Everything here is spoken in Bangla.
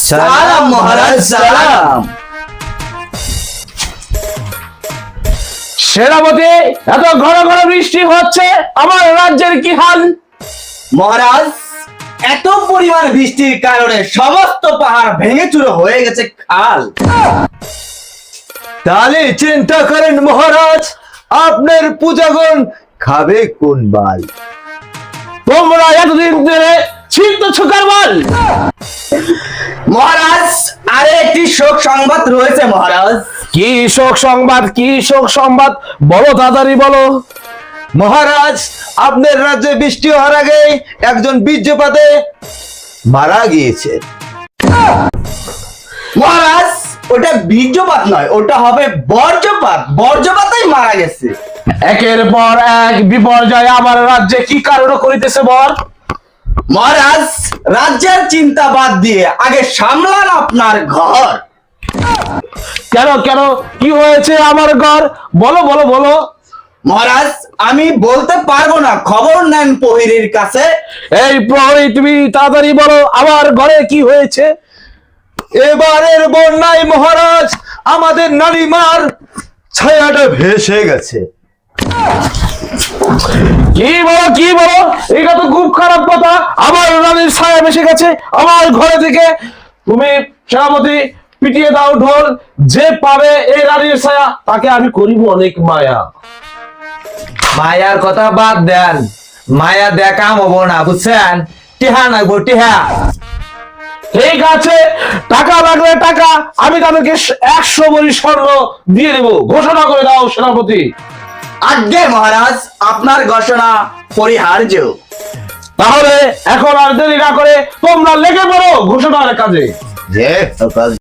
সালাম মহারাজ, সালাম। সেনাপতি, এত ঘন ঘন বৃষ্টি হচ্ছে, আমার রাজ্যের কি হাল? মহারাজ, এত পরিমাণ বৃষ্টির কারণে সমস্ত পাহাড় ভেঙে চুরো হয়ে গেছে খাল। তাহলে চিন্তা করেন মহারাজ, আপনার পূজাগণ খাবে কোন বাল? তোমরা এতদিন ধরে ছিনতেছ কার বাল? মহারাজ, আরে একটি শোক সংবাদ রয়েছে মহারাজ। কি শোক সংবাদ, কি শোক সংবাদ? বলো, তাড়াতাড়ি বলো। মহারাজ, আপনার রাজ্যে বৃষ্টি হওয়ার আগে একজন বীর্যপাতে মারা গিয়েছে। মহারাজ, ওটা বীর্যপাত নয়, ওটা হবে বর্জ্যপাত। বর্জ্যপাতেই মারা গেছে। একের পর এক বিপর্যয় আমার রাজ্যে কি কারণ করিতেছে বল? মহারাজ, রাজ্যের চিন্তা বাদ দিয়ে আগে সামলান আপনার ঘর। কেন কেন, কি হয়েছে আমার ঘর? বলো বলো বলো। মহারাজ, আমি বলতে পারবো না, খবর নেন প্রহরীর কাছে। এই প্রহরী, তুমি তাড়াতাড়ি বলো আমার ঘরে কি হয়েছে? এবারের বন্যায় মহারাজ আমাদের নারীমার ছায়াটা ভেসে গেছে। কি বলো কি বলো? এটা তো খুব খারাপ কথা। আমার রানীর ছায়া ভেসে গেছে আমার ঘরে থেকে। তুমি সেনাপতি, পিটিয়ে দাও ঢোল। যে পাবে এই রানীর ছায়া, তাকে আমি করিব অনেক মায়া। মায়ার কথা বাদ দেন, মায়া দেখাম হবো না, বুঝছেন? টিহা নাগবো, টিহা। ঠিক আছে, টাকা লাগলে টাকা, আমি তাদেরকে 100 ভরি স্বর্ণ দিয়ে দেবো। ঘোষণা করে দাও সেনাপতি। আজ্ঞে মহারাজ, আপনার ঘোষণা পরিহার্য। তাহলে এখন আর দেরি না করে তোমরা লেগে পড়ো ঘোষণার কাজে। যে